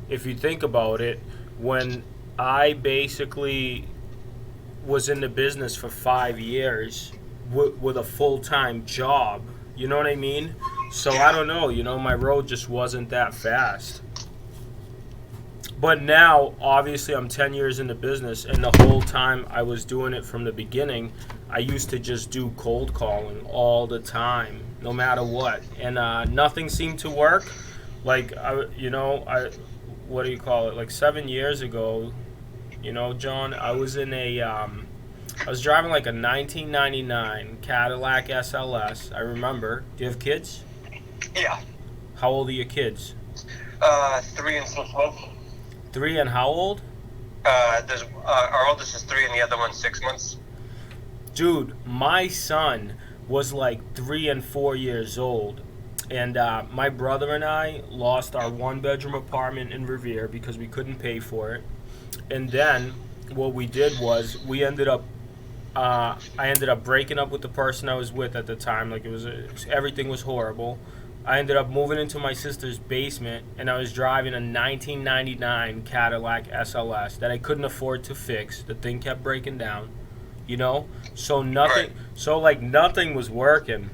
if you think about it, when I basically was in the business for 5 years with a full time job, you know what I mean? So I Yeah. don't know, my road just wasn't that fast. But now, obviously, I'm 10 years in the business, and the whole time I was doing it from the beginning, I used to just do cold calling all the time, no matter what. And nothing seemed to work. Like, what do you call it? Like 7 years ago, John, I was driving like a 1999 Cadillac SLS. I remember. Do you have kids? Yeah. How old are your kids? 3 and 6 months. Three and how old? There's our oldest is 3, and the other one's 6 months. Dude, my son was like 3 and 4 years old. And my brother and I lost our one bedroom apartment in Revere because we couldn't pay for it. And then what we did was I ended up breaking up with the person I was with at the time. Like everything was horrible. I ended up moving into my sister's basement, and I was driving a 1999 Cadillac SLS that I couldn't afford to fix. The thing kept breaking down, So Right. nothing was working.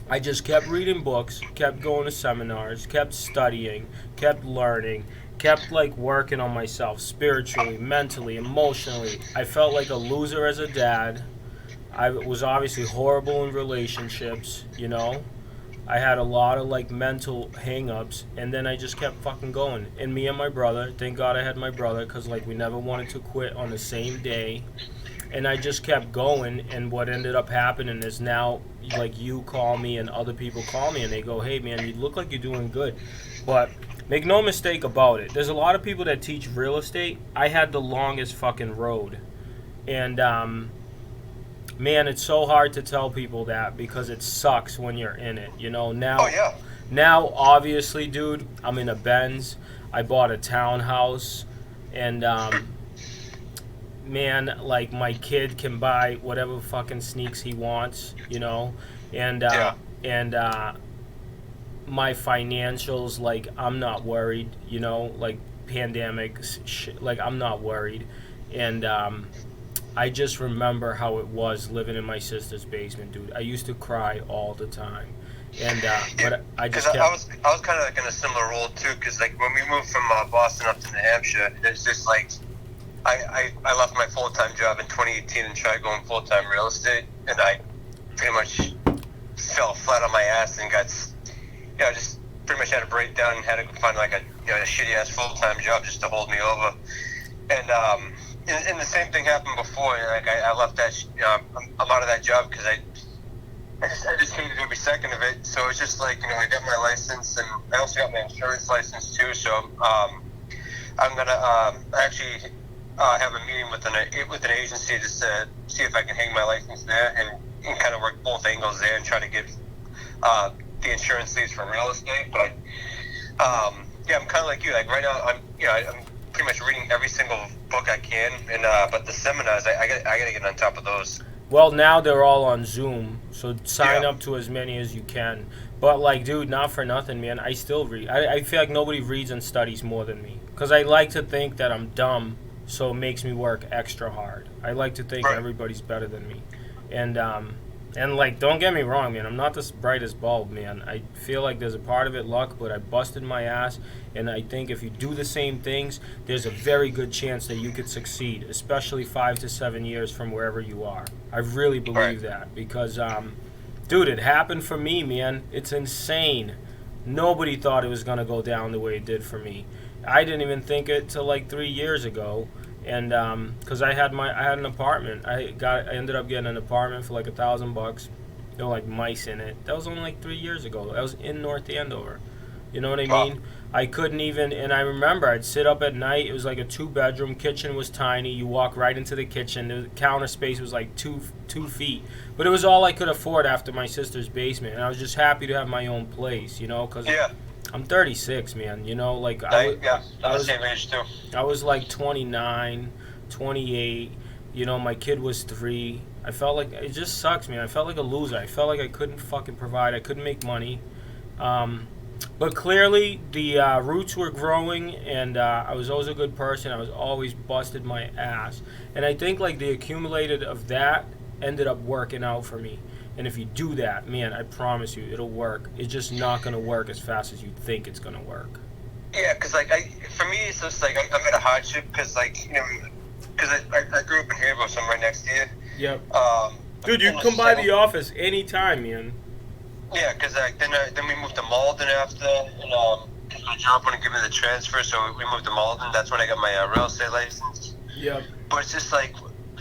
I just kept reading books, kept going to seminars, kept studying, kept learning, kept like working on myself spiritually, mentally, emotionally. I felt like a loser as a dad. I was obviously horrible in relationships. I had a lot of like mental hang-ups, and then I just kept fucking going. And me and my brother, thank God I had my brother, cuz like we never wanted to quit on the same day. And I just kept going, and what ended up happening is now like you call me and other people call me and they go, "Hey man, you look like you're doing good." But make no mistake about it. There's a lot of people that teach real estate. I had the longest fucking road. And man, it's so hard to tell people that because it sucks when you're in it. Oh Now yeah. now obviously, dude, I'm in a Benz. I bought a townhouse, and man, like my kid can buy whatever fucking sneaks he wants. And Yeah. my financials, like I'm not worried. Like pandemic shit, like I'm not worried. And I just remember how it was living in my sister's basement, dude. I used to cry all the time. And Yeah. but I Because just I kept. was I was kind of like in a similar role too. Because like when we moved from Boston up to New Hampshire, it's just like I left my full time job in 2018 and tried going full time real estate, and I pretty much fell flat on my ass and just pretty much had a breakdown and had to find like a shitty ass full time job just to hold me over. And and the same thing happened before. Like I left that. I'm out of that job because I just hated every second of it. So it's just like I got my license and I also got my insurance license too. So I'm gonna actually have a meeting with an agency just to see if I can hang my license there and kind of work both angles there and try to get the insurance leads for real estate. But yeah, I'm kind of like you. Like right now, I'm pretty much reading every single book I can, and but the seminars, I got to get on top of those. Well, now they're all on Zoom, so sign Yeah. up to as many as you can. But like, dude, not for nothing, man. I still read. I feel like nobody reads and studies more than me because I like to think that I'm dumb, so it makes me work extra hard. I like to think Right. everybody's better than me, and like, don't get me wrong, man. I'm not this bright as bulb, man. I feel like there's a part of it luck, but I busted my ass, and I think if you do the same things, there's a very good chance that you could succeed, especially 5 to 7 years from wherever you are. I really Right. believe that because, dude, it happened for me, man. It's insane. Nobody thought it was gonna go down the way it did for me. I didn't even think it till like 3 years ago, and because I had an apartment. I ended up getting an apartment for like $1,000. There were like mice in it. That was only like 3 years ago. That was in North Andover. You know what I Wow. mean? I couldn't even, and I remember I'd sit up at night. It was like a two-bedroom. Kitchen was tiny. You walk right into the kitchen. The counter space was like 2 feet, but it was all I could afford after my sister's basement. And I was just happy to have my own place, because Yeah. I'm 36, man. Like Yeah. I I'm the was, same age too. I was like 29, 28. My kid was 3. I felt like it just sucks, man. I felt like a loser. I felt like I couldn't fucking provide. I couldn't make money. Um, But clearly, the roots were growing, and I was always a good person. I was always busted my ass, and I think like the accumulated of that ended up working out for me. And if you do that, man, I promise you, it'll work. It's just not gonna work as fast as you think it's gonna work. Yeah, because like for me, it's just like I'm at a hardship because like because I grew up in Haverhill, so I'm right next to you. Yep. Um, Dude, you can come by the office anytime, man. Yeah, because then we moved to Malden after, and cause my job wouldn't give me the transfer, so we moved to Malden. That's when I got my real estate license. Yep. But it's just like,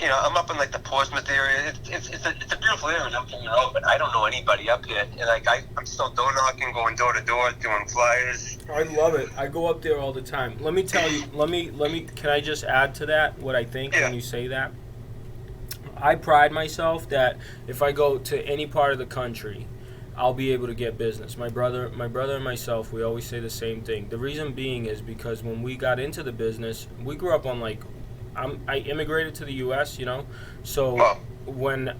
I'm up in like the Portsmouth area. It's a beautiful area, don't get me wrong, but I don't know anybody up here, and like I'm still door knocking, going door to door, doing flyers. I love it. I go up there all the time. Let me tell you. Let me. Can I just add to that what I think when you say that? I pride myself that if I go to any part of the country, I'll be able to get business. My brother and myself, we always say the same thing. The reason being is because when we got into the business, we grew up on like, I immigrated to the U.S., so when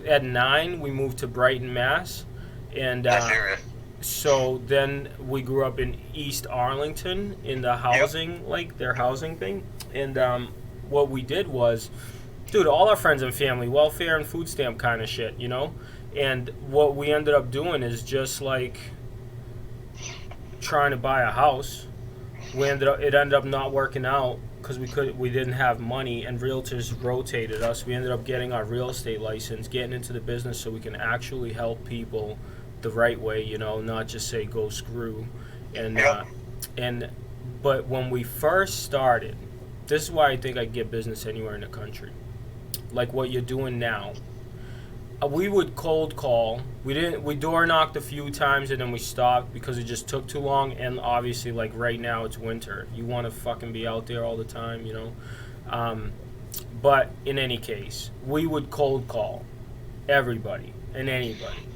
at 9 we moved to Brighton, Mass, and so then we grew up in East Arlington in the housing, like their housing thing, and what we did was, dude, all our friends and family, welfare and food stamp kind of shit, And what we ended up doing is just like trying to buy a house. It ended up not working out because we didn't have money, and realtors rotated us. We ended up getting our real estate license, getting into the business so we can actually help people the right way, not just say go screw. But when we first started, this is why I think I'd get business anywhere in the country. Like what you're doing now. We would cold call. We door knocked a few times and then we stopped because it just took too long. And obviously, like right now, it's winter. You want to fucking be out there all the time, But in any case, we would cold call everybody and anybody.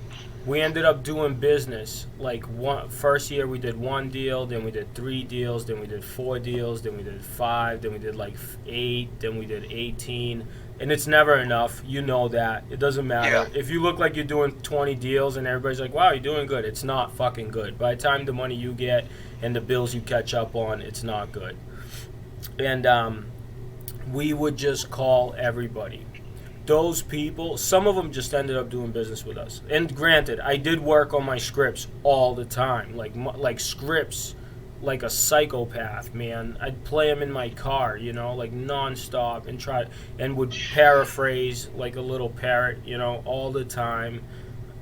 We ended up doing business. Like first year we did 1 deal, then we did 3 deals, then we did 4 deals, then we did 5, then we did like 8, then we did 18. And it's never enough. You know that. It doesn't matter. Yeah. If you look like you're doing 20 deals and everybody's like, wow, you're doing good, it's not fucking good. By the time the money you get and the bills you catch up on, it's not good. And we would just call everybody. Those people, some of them just ended up doing business with us. And granted, I did work on my scripts all the time. Like scripts like a psychopath, man. I'd play them in my car, like nonstop, and would paraphrase like a little parrot, all the time.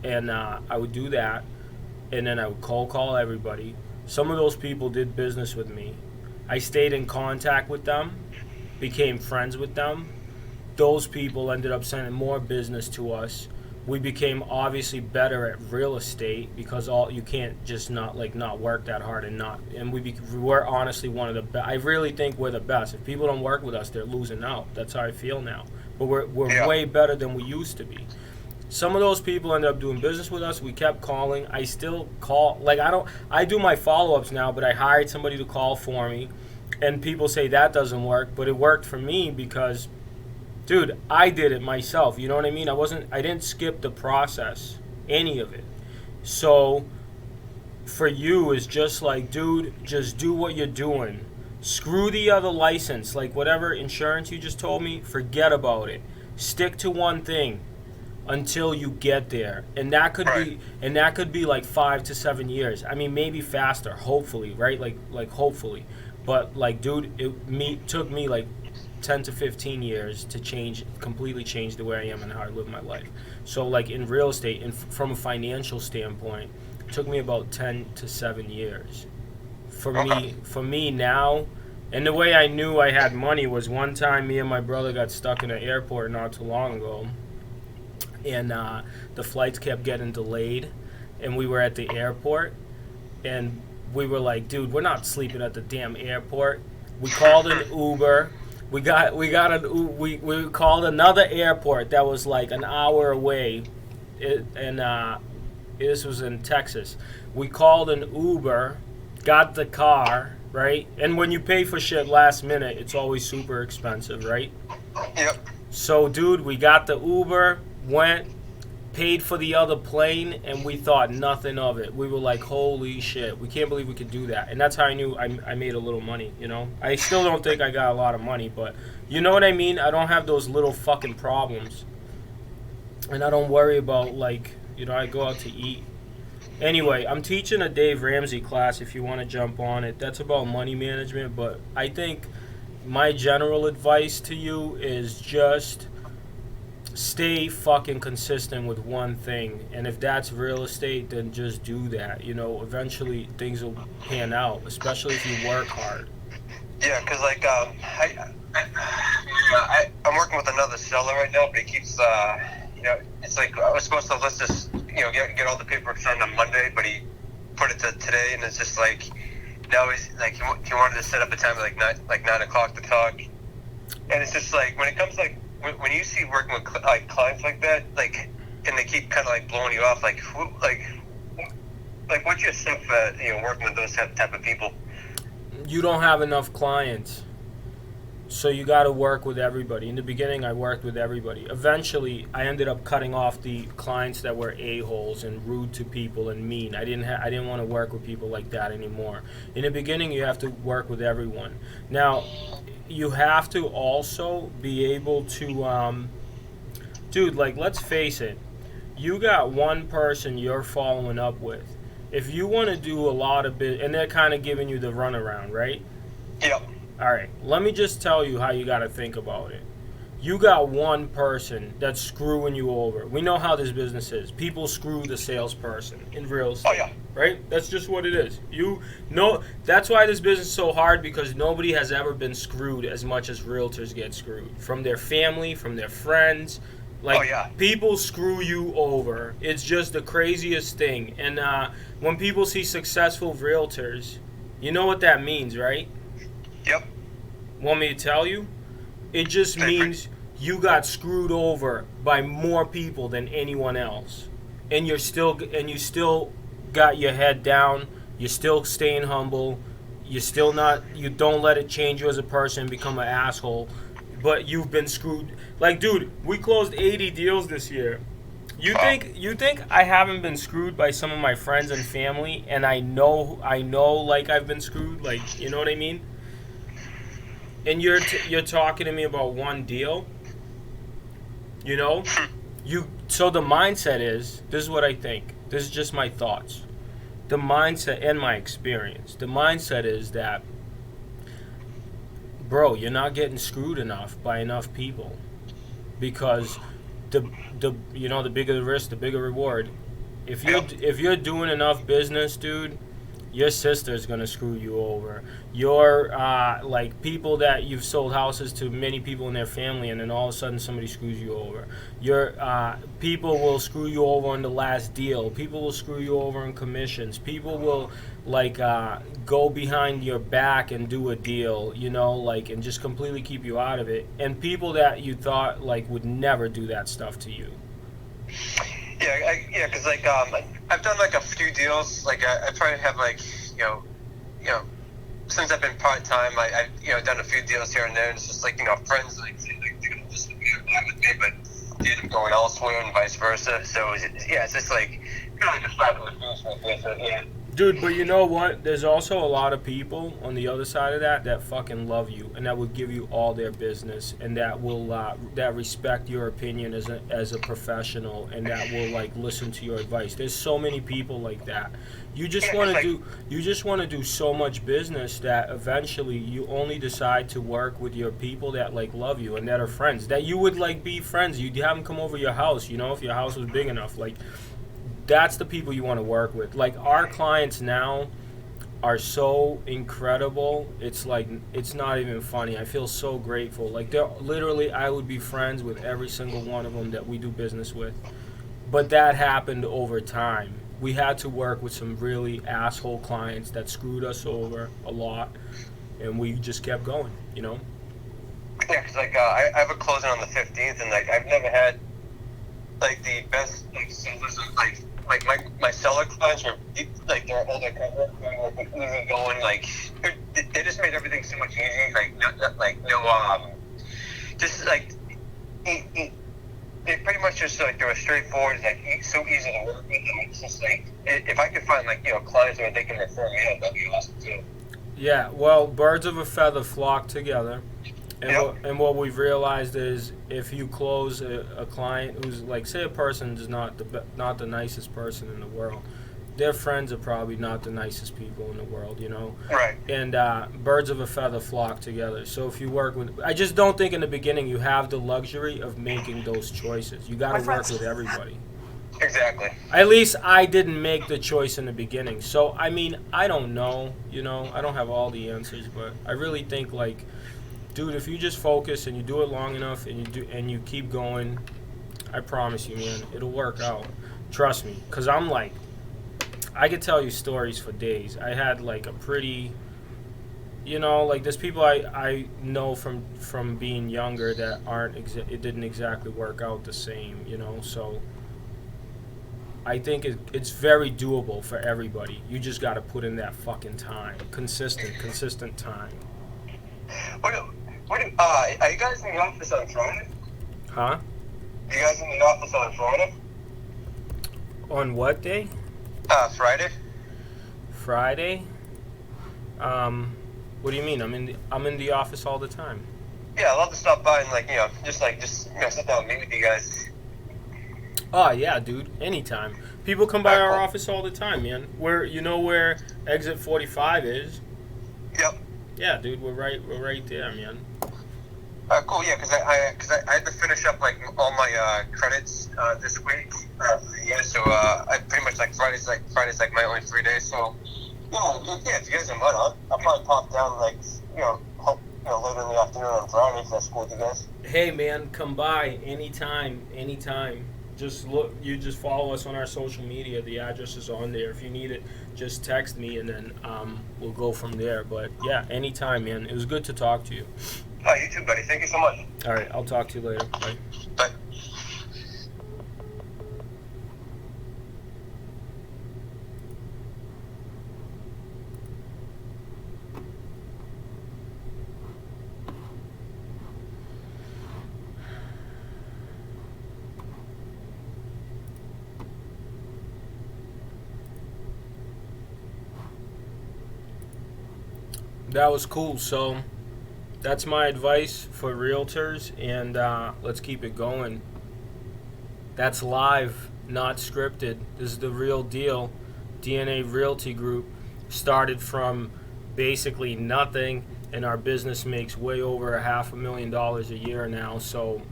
And I would do that, and then I would cold call everybody. Some of those people did business with me. I stayed in contact with them, became friends with them. Those people ended up sending more business to us. We became obviously better at real estate because you can't just not work that hard and we're honestly one of the best. I really think we're the best. If people don't work with us, they're losing out. That's how I feel now. But we're way better than we used to be. Some of those people ended up doing business with us. We kept calling. I still call. I do my follow-ups now, but I hired somebody to call for me. And people say that doesn't work, but it worked for me because, dude, I did it myself. You know what I mean? I didn't skip the process, any of it. So for you, it's just like, dude, just do what you're doing. Screw the other license. Like whatever insurance you just told me, forget about it. Stick to one thing until you get there. And that could be like 5 to 7 years. I mean, maybe faster, hopefully, right? Like hopefully. But like, dude, it took me like 10 to 15 years to completely change the way I am and how I live my life. So like in real estate, and from a financial standpoint, it took me about 10 to 7 years. For me now, and the way I knew I had money was one time me and my brother got stuck in an airport not too long ago, and the flights kept getting delayed, and we were at the airport, and we were like, dude, we're not sleeping at the damn airport. We called an Uber. We called another airport that was like an hour away, and this was in Texas. We called an Uber, got the car, right? And when you pay for shit last minute, it's always super expensive, right? Yep. So, dude, we got the Uber, went, paid for the other plane, and we thought nothing of it. We were like, holy shit, we can't believe we could do that. And that's how I knew I made a little money, you know? I still don't think I got a lot of money, but you know what I mean? I don't have those little fucking problems. And I don't worry about, like, you know, I go out to eat. Anyway, I'm teaching a Dave Ramsey class if you want to jump on it. That's about money management, but I think my general advice to you is just stay fucking consistent with one thing. And if that's real estate, then just do that. You know, eventually things will pan out, especially if you work hard. Yeah, because, like, I'm working with another seller right now, but he keeps, you know, it's like I was supposed to list this, you know, get all the paperwork signed on Monday, but he put it to today, and it's just like, now he's like, he wanted to set up a time at like 9 o'clock to talk. And it's just like, when it comes, like, when you see working with like clients like that, like, and they keep kind of like blowing you off, like, who, like what's your step for, you know, working with those type of people? You don't have enough clients, so you got to work with everybody. In the beginning, I worked with everybody. Eventually, I ended up cutting off the clients that were a-holes and rude to people and mean. I didn't want to work with people like that anymore. In the beginning, you have to work with everyone. Now, you have to also be able to, dude, like, let's face it. You got one person you're following up with. If you want to do a lot of business, and they're kind of giving you the runaround, right? Yep. All right, let me just tell you how you got to think about it. You got one person that's screwing you over. We know how this business is. People screw the salesperson in real estate. Oh, yeah. Right? That's just what it is. You know, that's why this business is so hard, because nobody has ever been screwed as much as realtors get screwed. From their family, from their friends. Like, oh, yeah. People screw you over. It's just the craziest thing. And when people see successful realtors, you know what that means, right? Yep. Want me to tell you? It just means you got screwed over by more people than anyone else. And you still got your head down, you're still staying humble, you don't let it change you as a person and become an asshole. But you've been screwed. Like, dude, we closed 80 deals this year. You think I haven't been screwed by some of my friends and family, and I know like I've been screwed, like, you know what I mean? And you're talking to me about one deal, you know? So the mindset is, this is what I think. This is just my thoughts. The mindset and my experience. The mindset is that, bro, you're not getting screwed enough by enough people, because the bigger the risk, the bigger reward. If you're doing enough business, dude, your sister's gonna screw you over. Your like, people that you've sold houses to many people in their family, and then all of a sudden somebody screws you over. Your people will screw you over on the last deal. People will screw you over in commissions. People will go behind your back and do a deal, you know, like, and just completely keep you out of it. And people that you thought like would never do that stuff to you. Yeah, because like I've done like a few deals. Like I probably have like you know since I've been part time, I done a few deals here and there. And it's just like, you know, friends like they're gonna just buy with me, but they end up going elsewhere and vice versa. So it's just like kind of just flat with the so yeah. Dude, but you know what? There's also a lot of people on the other side of that fucking love you, and that will give you all their business, and that will that respect your opinion as a professional, and that will like listen to your advice. There's so many people like that. You just want to do so much business that eventually you only decide to work with your people that like love you and that are friends. That you would like be friends. You'd have them come over your house, you know, if your house was big enough. Like, that's the people you want to work with. Like, our clients now are so incredible. It's like, it's not even funny. I feel so grateful. Like, they're literally, I would be friends with every single one of them that we do business with. But that happened over time. We had to work with some really asshole clients that screwed us over a lot, and we just kept going, you know? Yeah, because like I have a closing on the 15th, and like I've never had like the best like sellers. Like my seller clients were like, they're older couples, easy going. Like they just made everything so much easier. Like just like they pretty much just like they're straightforward, like so easy to work with. And it's just like if I could find like clients where they can refer me out, that'd be awesome too. Yeah, well, birds of a feather flock together. And, Yep. what we've realized is if you close a client who's like, say a person is not the nicest person in the world, their friends are probably not the nicest people in the world, you know. Right. And birds of a feather flock together. So if you work with, I just don't think in the beginning you have the luxury of making those choices. You got to work with everybody. Exactly. At least I didn't make the choice in the beginning. So I mean, I don't know, you know, I don't have all the answers, but I really think like, dude, if you just focus and you do it long enough and you keep going, I promise you, man, it'll work out. Trust me, cause I'm like, I could tell you stories for days. I had like a pretty, you know, like there's people I know from being younger that it didn't exactly work out the same, you know. So I think it's very doable for everybody. You just got to put in that fucking time, consistent time. Are you guys in the office on Friday? Huh? Are you guys in the office on Friday? On what day? Friday. Friday. What do you mean? I'm in the office all the time. Yeah, I'd love to stop by and just sit down and meet with you guys. Oh yeah, dude. Anytime. People come by our office all the time, man. Where exit 45 is? Yep. Yeah, dude. We're right there, man. Cool. Yeah, because I had to finish up like all my credits this week for the year, so I pretty much like Friday's like my only free day. So yeah, if you guys are mud, I'll probably pop down like later in the afternoon on Friday if that's cool with you guys. Hey man, come by anytime. Just look. You just follow us on our social media. The address is on there. If you need it, just text me and then we'll go from there. But yeah, anytime, man. It was good to talk to you. Oh, you too, buddy. Thank you so much. All right, I'll talk to you later. Bye. Bye. That was cool. So that's my advice for realtors, and let's keep it going. That's live, not scripted. This is the real deal. DNA Realty Group started from basically nothing, and our business makes way over $500,000 a year now. So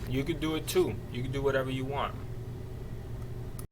you could do it too. You could do whatever you want.